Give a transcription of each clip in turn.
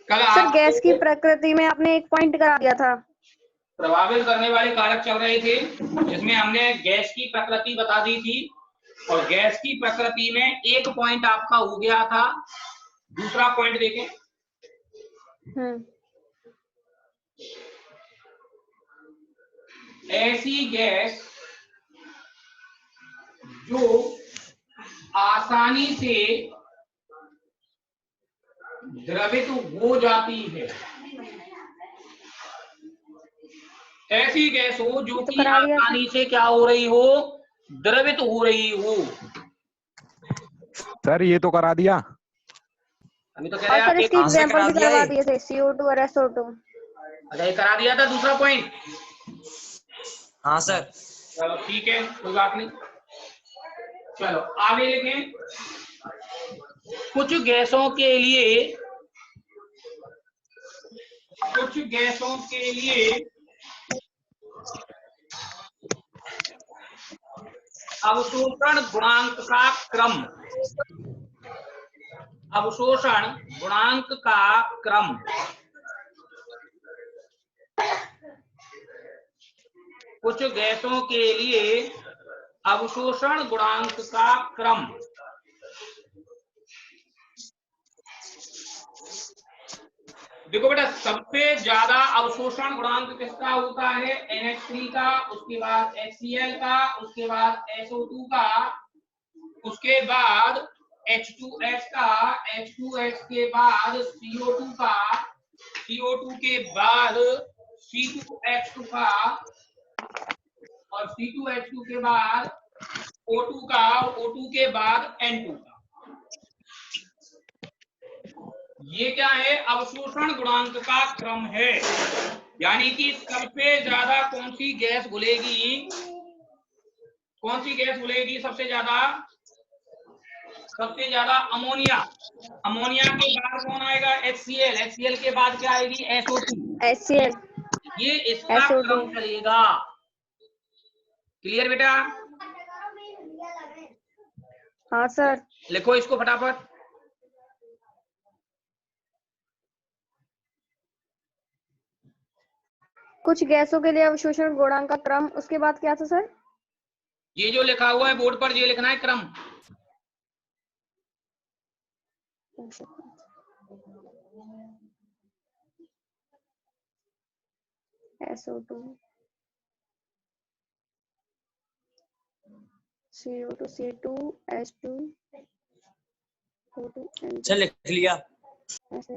कल sir gas की आपको प्रकृति में आपने एक पॉइंट करा दिया था, प्रभावित करने वाले कारक चल रहे थे, जिसमें हमने गैस की प्रकृति बता दी थी, और गैस की प्रकृति में एक पॉइंट आपका हो गया था। दूसरा पॉइंट देखें, ऐसी गैस जो आसानी से द्रवित हो जाती है, ऐसी गैस हो जो कि आसानी से क्या हो रही हो, द्रवित हो रही हो। सर ये तो करा दिया, अभी तो कह रहे और सर हैं इसकी एग्जांपल भी करवा दिए थे, CO2 और SO2। अच्छा ये करा दिया था दूसरा पॉइंट। हाँ सर। चलो ठीक है, कोई बात नहीं। चलो आगे लिखें। कुछ गैसों के लिए अवशोषण गुणांक का क्रम, अवशोषण गुणांक का क्रम कुछ गैसों के लिए अवशोषण गुणांक का क्रम देखो बेटा, सबसे ज्यादा अवशोषण गुणांक किसका होता है? NH3 का, उसके बाद HCl का, उसके बाद SO2 का, उसके बाद H2S का, H2S के बाद CO2 का, CO2 के बाद C2H2 का, और C2H2 के बाद O2 का, O2 के बाद N2 का। ये क्या है? अवशोषण गुणांक का क्रम है। यानी कि सबसे ज्यादा कौन सी गैस घुलेगी, कौन सी गैस घुलेगी सबसे ज्यादा? सबसे ज्यादा अमोनिया। अमोनिया के बाद कौन आएगा? HCl। HCl के बाद क्या आएगी? SO2। HCl। ये इसका क्रम चलेगा। क्लियर बेटा? हाँ सर। लिखो इसको फटाफट। कुछ गैसों के लिए अवशोषण गुणांक का क्रम, उसके बाद क्या था सर? ये जो लिखा हुआ है बोर्ड पर, ये लिखना है क्रम। SO2 CO2 C2 H2 O2 N2। चल लिख लिया। ऐसे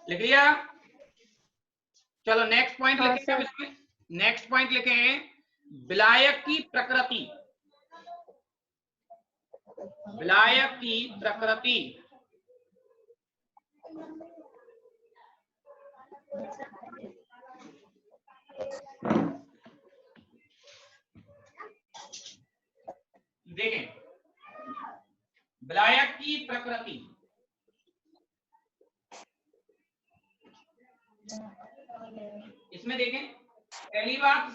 लिख लिया? चलो नेक्स्ट पॉइंट लिखें। अब इसमें नेक्स्ट पॉइंट लिखें, विलायक की प्रकृति। विलायक की प्रकृति देखें, विलायक की प्रकृति इसमें देखें, पहली बात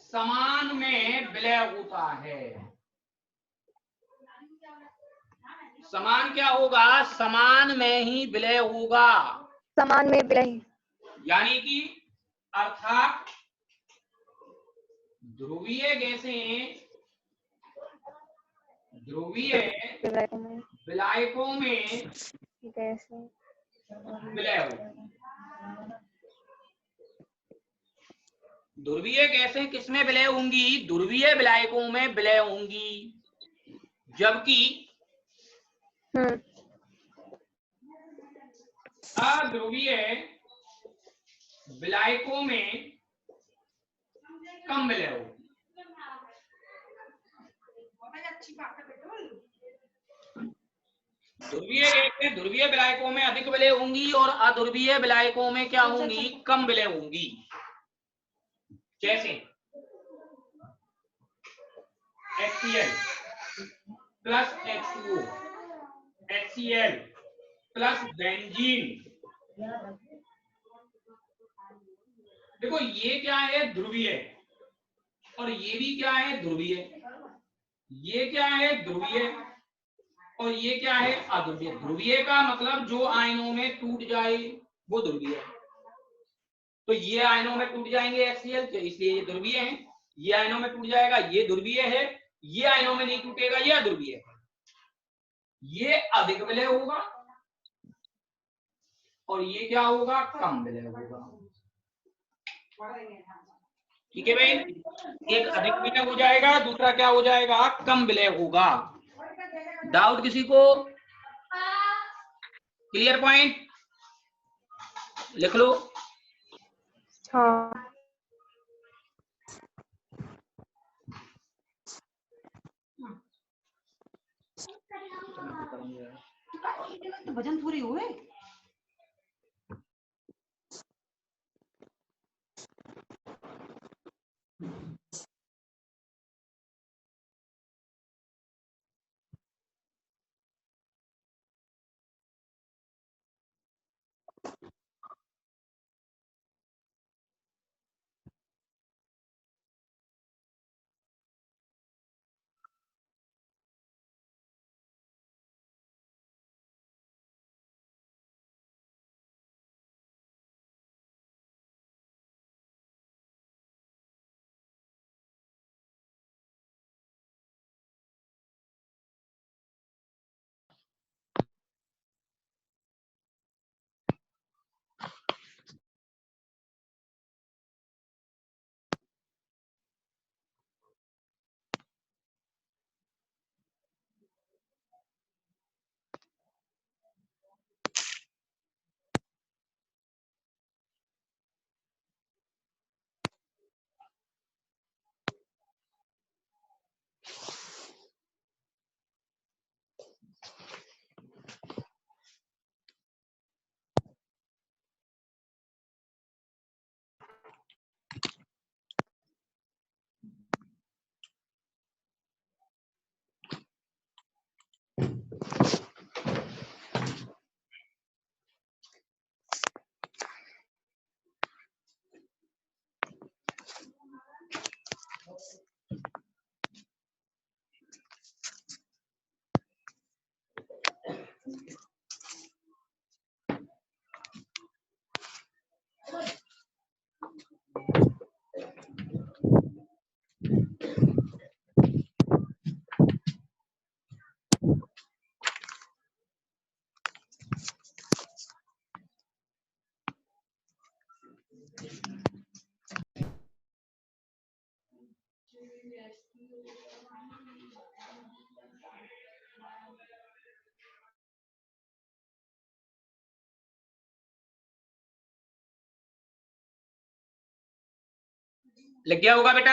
समान में विलय होता है। समान क्या होगा? समान में ही विलय होगा। समान में विलय, यानी कि अर्थात ध्रुवीय गैसें ध्रुवीय विलायकों में विलय होगी। ध्रुवीय गैसें किसमें विलय होंगी? ध्रुवीय विलायकों में विलय होंगी। जबकि अध्रुवीय विलायकों में कम विलय होगी। ध्रुवीय विलायकों में अधिक विलय होंगी और अध्रुवीय विलायकों में क्या होंगी, कम विलय होंगी। जैसे HCl plus H2O, HCl plus benzene. देखो ये क्या है, ध्रुवीय, और ये भी क्या है, ध्रुवीय। ये क्या है, ध्रुवीय, और ये क्या है, अध्रुवीय। ध्रुवीय का मतलब जो आयनों में टूट जाए वो ध्रुवीय है। तो ये आयनों में टूट जाएंगे HCl, तो इसलिए ये ध्रुवीय है। ये आयनों में टूट जाएगा, ये ध्रुवीय है। ये आयनों में नहीं टूटेगा, ये अध्रुवीय है। ये अधिक विलय होगा और ये क्या होगा, कम विलय होगा। ठीक है भाई, एक अधिक विलय हो जाएगा, दूसरा क्या हो जाएगा, कम विलय होगा। डाउट किसी को? क्लियर पॉइंट लिख लो। हाँ। तो भजन पूरी हुए। लग गया होगा बेटा?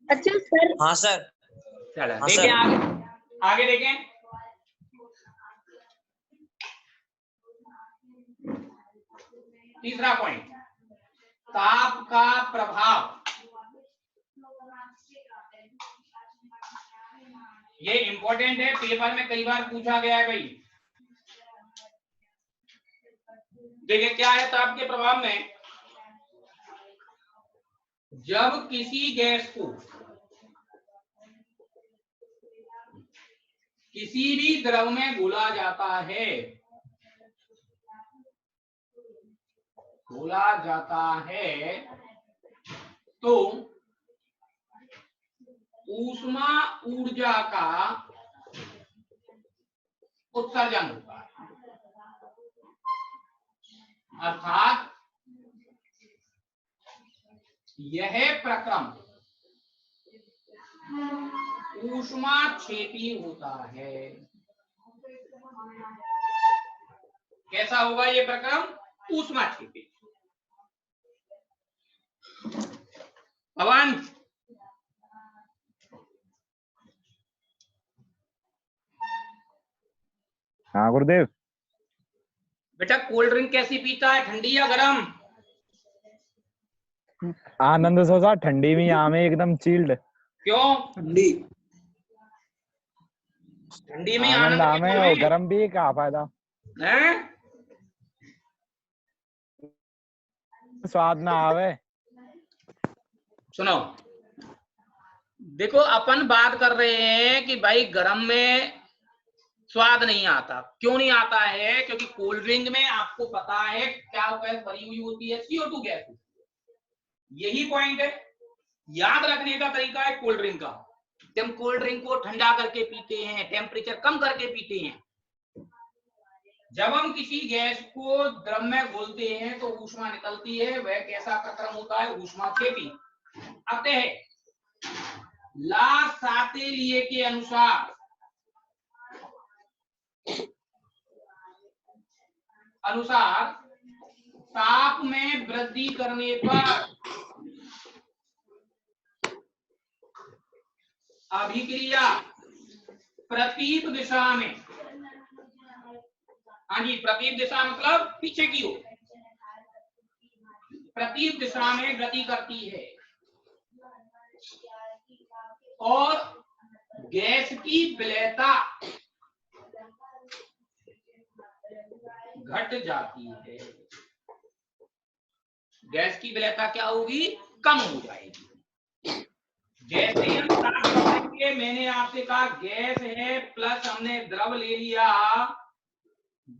अच्छा सर। हाँ सर। चलो हाँ देखें सर। आगे देखें। तीसरा पॉइंट, ताप का प्रभाव। ये इंपॉर्टेंट है, पेपर में कई बार पूछा गया है भाई। देखिए क्या है ताप के प्रभाव में, जब किसी गैस को किसी भी द्रव में घोला जाता है, तो ऊष्मा ऊर्जा का उत्सर्जन होता है। अर्थात यह प्रक्रम ऊष्मा क्षेपी होता है। कैसा होगा ये प्रक्रम? ऊष्माक्षेपी। पवन, हाँ गुरुदेव। बेटा कोल्ड ड्रिंक कैसी पीता है, ठंडी या गरम? आनंद सोचा ठंडी में आमे एकदम चिल्ड। क्यों? ठंडी। ठंडी में आनंद आनंद आमे और गरम भी क्या फायदा है? स्वाद ना आवे। सुनो, देखो अपन बात कर रहे हैं कि भाई गरम में स्वाद नहीं आता। क्यों नहीं आता है? क्योंकि कोल्ड ड्रिंक में आपको पता है क्या गैस भरी हुई होती है, CO2 गैस। यही पॉइंट है, याद रखने का तरीका है कोल्ड ड्रिंक का। हम कोल्ड ड्रिंक को ठंडा करके पीते हैं, टेम्परेचर कम करके पीते हैं। जब हम किसी गैस को द्रव में घोलते हैं तो ऊष्मा निकलती है, वह कैसा प्रक्रम होता है? ऊष्माक्षेपी। अतः ला सातेलिए के अनुसार ताप में वृद्धि करने पर अभिक्रिया प्रतीप दिशा में, हाँ जी, प्रतीप दिशा मतलब पीछे की ओर, प्रतीप दिशा में गति करती है और गैस की विलेयता घट जाती है। गैस की विलेयता क्या होगी? कम हो जाएगी। जैसे हम ताप बढ़ाएंगे, मैंने आपसे कहा गैस है प्लस हमने द्रव ले लिया,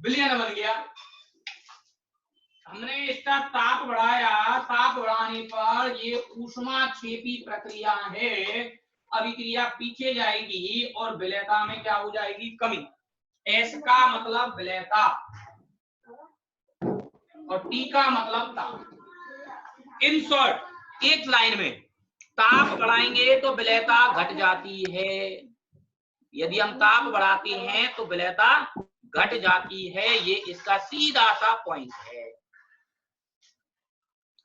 विलयन बन गया। हमने इसका ताप बढ़ाया, ताप बढ़ाने पर ये ऊष्माक्षेपी प्रक्रिया है। अभिक्रिया पीछे जाएगी और विलेयता में क्या हो जाएगी? कमी। एस का मतलब विलेयता और टी का मतलब ताप। इन शॉर्ट एक लाइन में, ताप बढ़ाएंगे तो विलेयता घट जाती है। यदि हम ताप बढ़ाते हैं तो विलेयता घट जाती है। ये इसका सीधा सा पॉइंट है।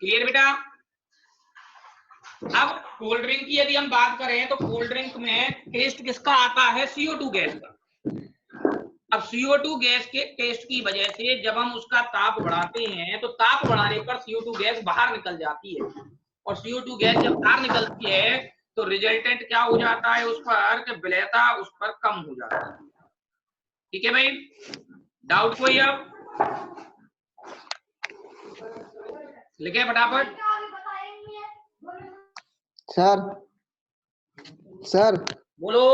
क्लियर बेटा? अब कोल्ड ड्रिंक की यदि हम बात करें तो कोल्ड ड्रिंक में टेस्ट किसका आता है? CO2 गैस का। अब CO2 गैस के टेस्ट की वजह से जब हम उसका ताप बढ़ाते हैं तो ताप बढ़ाने पर CO2 गैस बाहर निकल जाती है, और CO2 गैस जब बाहर निकलती है तो रिजल्टेंट क्या हो जाता है उस पर? कि विलेयता उस पर कम हो जाती है। ठीक है भाई, डाउट कोई? अब लिखे फटाफट। सर सर बोलो।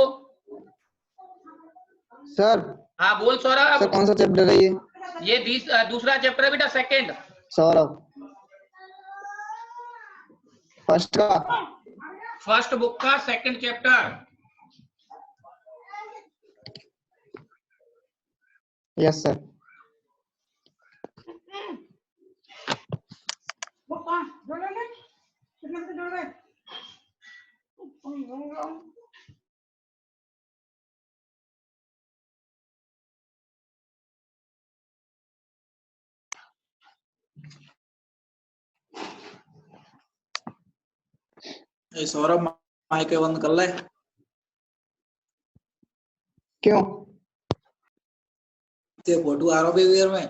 सर हाँ बोल सौरभ। सर कौन सा चैप्टर है ये? ये दूसरा चैप्टर है बेटा, सेकंड। सौरभ फर्स्ट का, फर्स्ट बुक का second chapter. Yes sir. Saurabh mike बंद कर ले। क्यों? ते फोटो आ रहा में।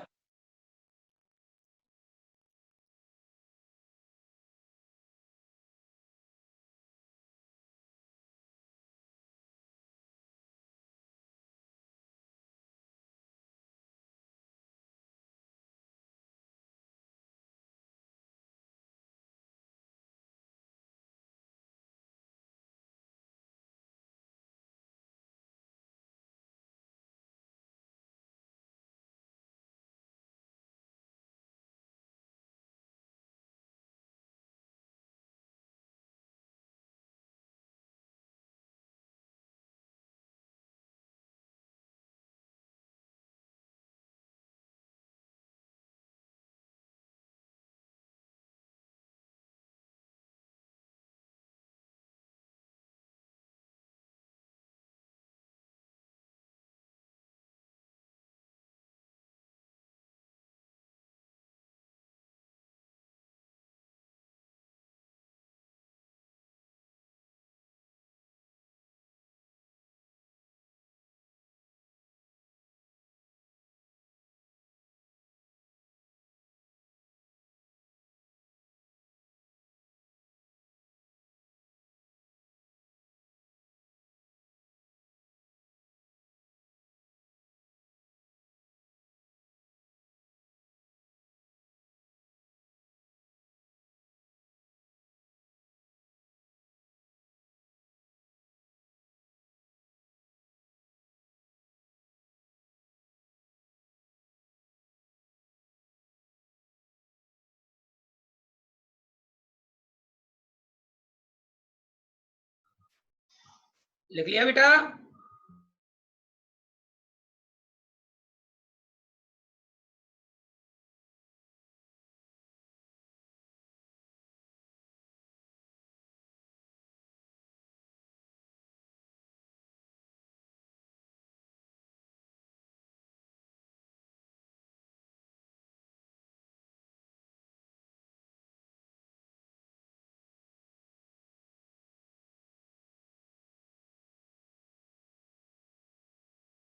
लिख लिया बेटा?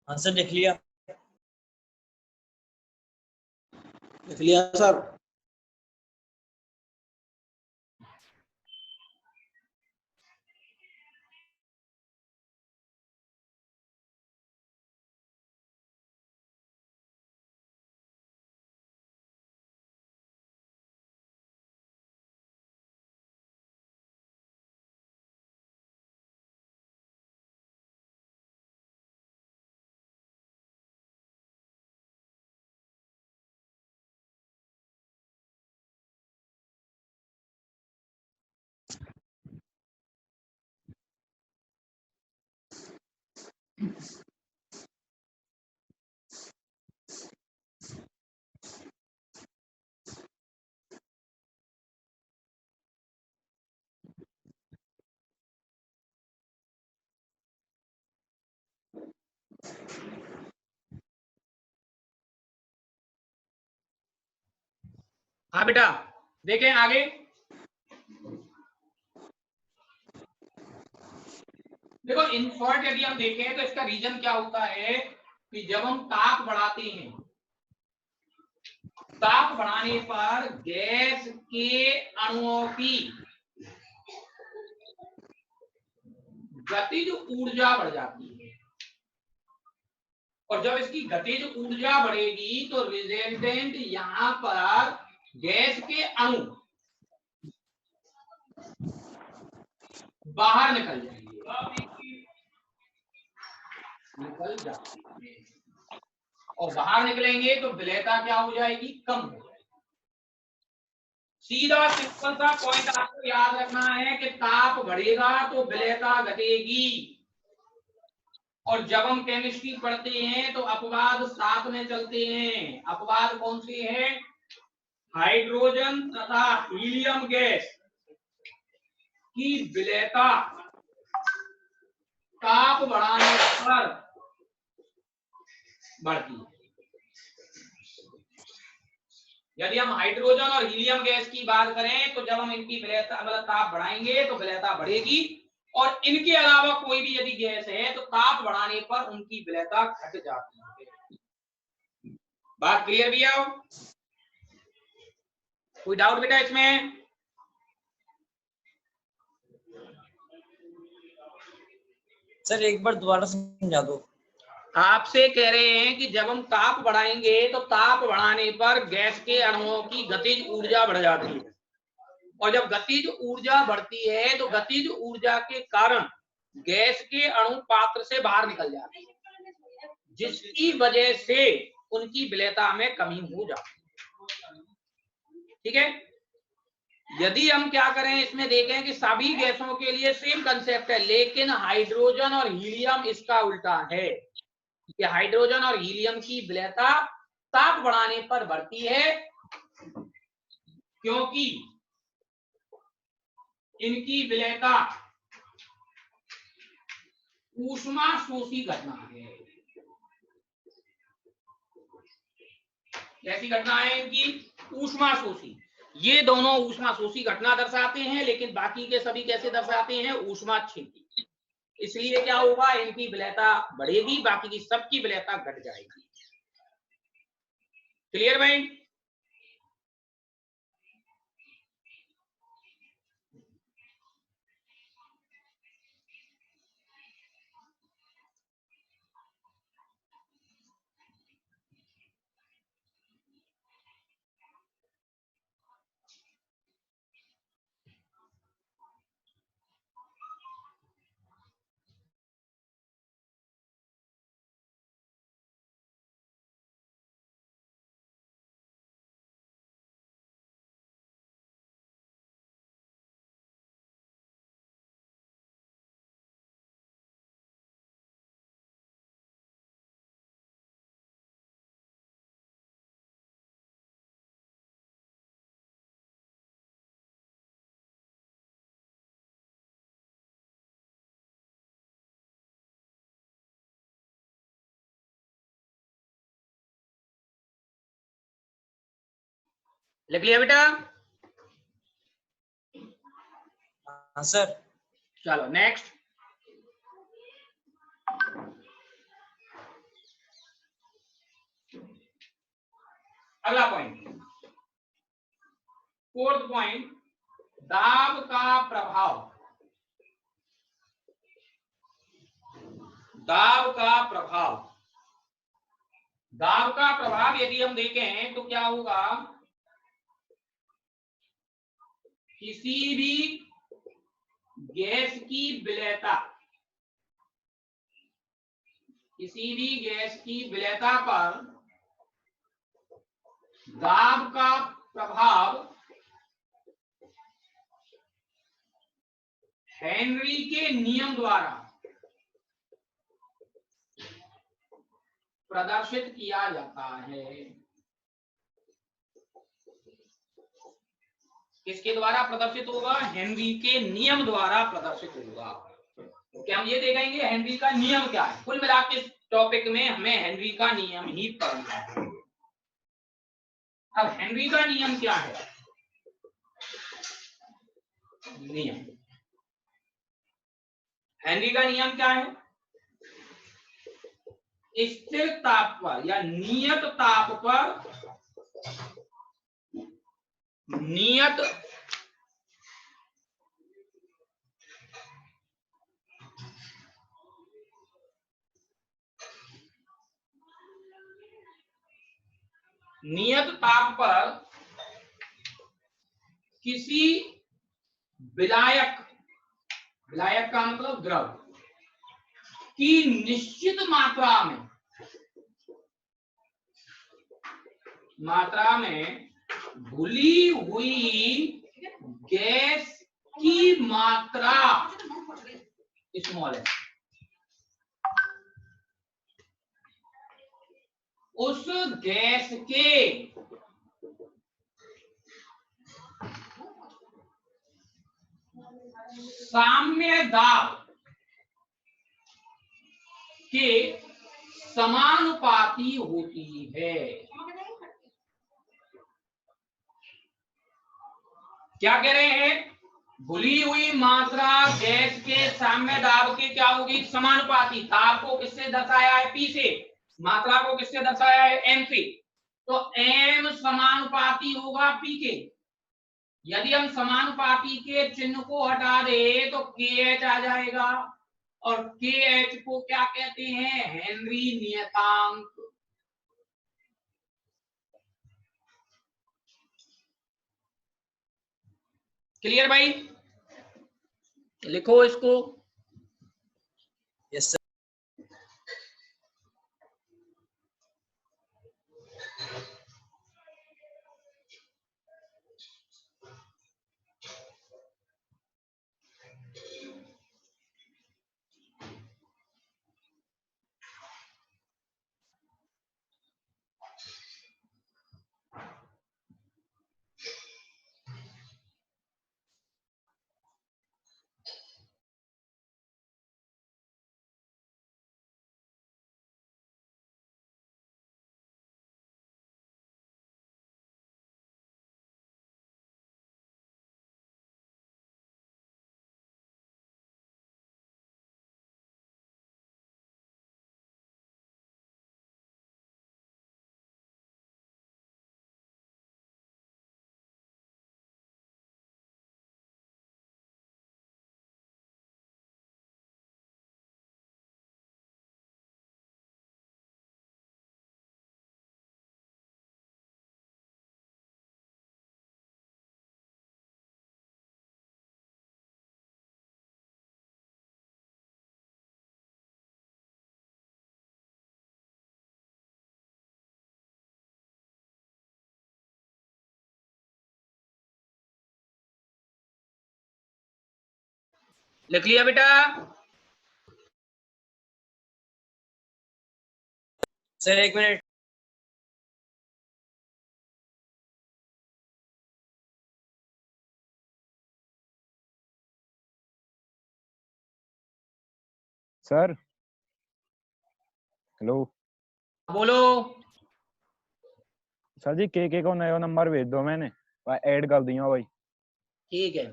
हाँ सर लिख लिया। लिख लिया सर। हाँ बेटा, देखें आगे। देखो इन शॉर्ट यदि हम देखें तो इसका रीजन क्या होता है कि जब हम ताप बढ़ाते हैं, ताप बढ़ाने पर गैस के अणुओं की गतिज ऊर्जा बढ़ जाती है, और जब इसकी गतिज ऊर्जा बढ़ेगी तो रिजल्टेंट यहां पर गैस के अणु बाहर निकल जाएंगे, निकल जाते हैं, और बाहर निकलेंगे तो विलेयता क्या हो जाएगी? कम हो जाएगी। सीधा सिंपल सा पॉइंट आपको याद रखना है कि ताप बढ़ेगा तो विलेयता घटेगी, और जब हम केमिस्ट्री पढ़ते हैं तो अपवाद साथ में चलते हैं। अपवाद कौन से हैं? हाइड्रोजन तथा हीलियम गैस की विलेयता ताप बढ़ाने पर बढ़ती है। यदि हम हाइड्रोजन और हीलियम गैस की बात करें तो जब हम इनकी विलेयता मतलब ताप बढ़ाएंगे तो विलेयता बढ़ेगी, और इनके अलावा कोई भी यदि गैस है तो ताप बढ़ाने पर उनकी विलेयता घट जाती है। बात क्लियर भी है? कोई डाउट बेटा इसमें? सर एक बार दोबारा समझा दो। आपसे कह रहे हैं कि जब हम ताप बढ़ाएंगे तो ताप बढ़ाने पर गैस के अणुओं की गतिज ऊर्जा बढ़ जाती है, और जब गतिज ऊर्जा बढ़ती है तो गतिज ऊर्जा के कारण गैस के अणु पात्र से बाहर निकल जाते हैं, जिसकी वजह से उनकी विलेयता में कमी हो जाती है। ठीक है? यदि हम क्या करें इसमें देखें कि सभी गैसों के लिए सेम कंसेप्ट है, लेकिन हाइड्रोजन और हीलियम इसका उल्टा है कि हाइड्रोजन और हीलियम की विलेयता ताप बढ़ाने पर बढ़ती है, क्योंकि इनकी विलेयता ऊष्मा शोषी घटना है। कैसी घटना है इनकी? ऊष्मा शोषी। ये दोनों ऊष्मा शोषी घटना दर्शाते हैं, लेकिन बाकी के सभी कैसे दर्शाते हैं? ऊष्मा क्षेपी। इसलिए क्या होगा? इनकी विलेयता बढ़ेगी, बाकी की सबकी विलेयता घट जाएगी। क्लियर भाई? लिख लिया बेटा? हाँ सर। चलो नेक्स्ट। अगला पॉइंट, फोर्थ पॉइंट, दाब का प्रभाव। दाब का प्रभाव, दाब का प्रभाव यदि हम देखें तो क्या होगा, किसी भी गैस की विलेयता, किसी भी गैस की विलेयता पर दाब का प्रभाव हेनरी के नियम द्वारा प्रदर्शित किया जाता है। किसके द्वारा प्रदर्शित होगा? हेनरी के नियम द्वारा प्रदर्शित होगा। तो क्या हम ये देखेंगे हेनरी का नियम क्या है? कुल मिला के इस टॉपिक में हमें हेनरी का नियम ही पढ़ना है। अब हेनरी का नियम क्या है? नियम, हेनरी का नियम क्या है? स्थिर ताप पर या नियत ताप पर, नियत नियत ताप पर किसी विलायक, विलायक का मतलब द्रव, की निश्चित मात्रा में घुली हुई गैस की मात्रा स्मॉल है, उस गैस के साम्य दाब के समानुपाती होती है। क्या कह रहे हैं? घुली हुई मात्रा गैस के साम्य दाब के क्या होगी? समानुपाती। दाब को किससे दर्शाया है? P से। मात्रा को किससे दर्शाया है? M से। तो M समानुपाती होगा P के। यदि हम समानुपाती के चिन्ह को हटा दे तो KH आ जाएगा, और KH को क्या कहते हैं? हेनरी नियतांक। क्लियर भाई? लिखो इसको। Yes sir. लिख लिया बेटा? सर एक मिनट। Sir hello. बोलो। सर जी के को नया नंबर भेज दो, मैंने ऐड कर दिया भाई। ठीक है।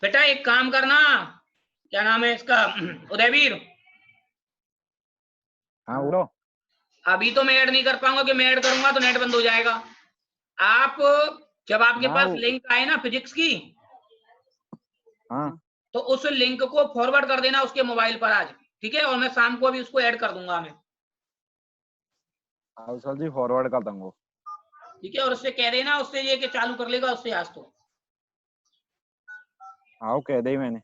बेटा एक काम करना, क्या नाम है इसका, उदयवीर। हाँ बोलो। अभी तो मैं ऐड नहीं कर पाऊंगा, कि मैं ऐड करूंगा तो नेट बंद हो जाएगा। आप जब आपके हाँ, पास लिंक आए ना फिजिक्स की, हाँ तो उस लिंक को फॉरवर्ड कर देना उसके मोबाइल पर आज, ठीक है? और मैं शाम को अभी उसको ऐड कर दूंगा मैं। हाँ सर जी फॉरवर्ड कर दूंगा। ठीक है, और उससे कह देना, उससे ये कि चालू कर लेगा उससे आज तो। हाँ कह दी मैंने।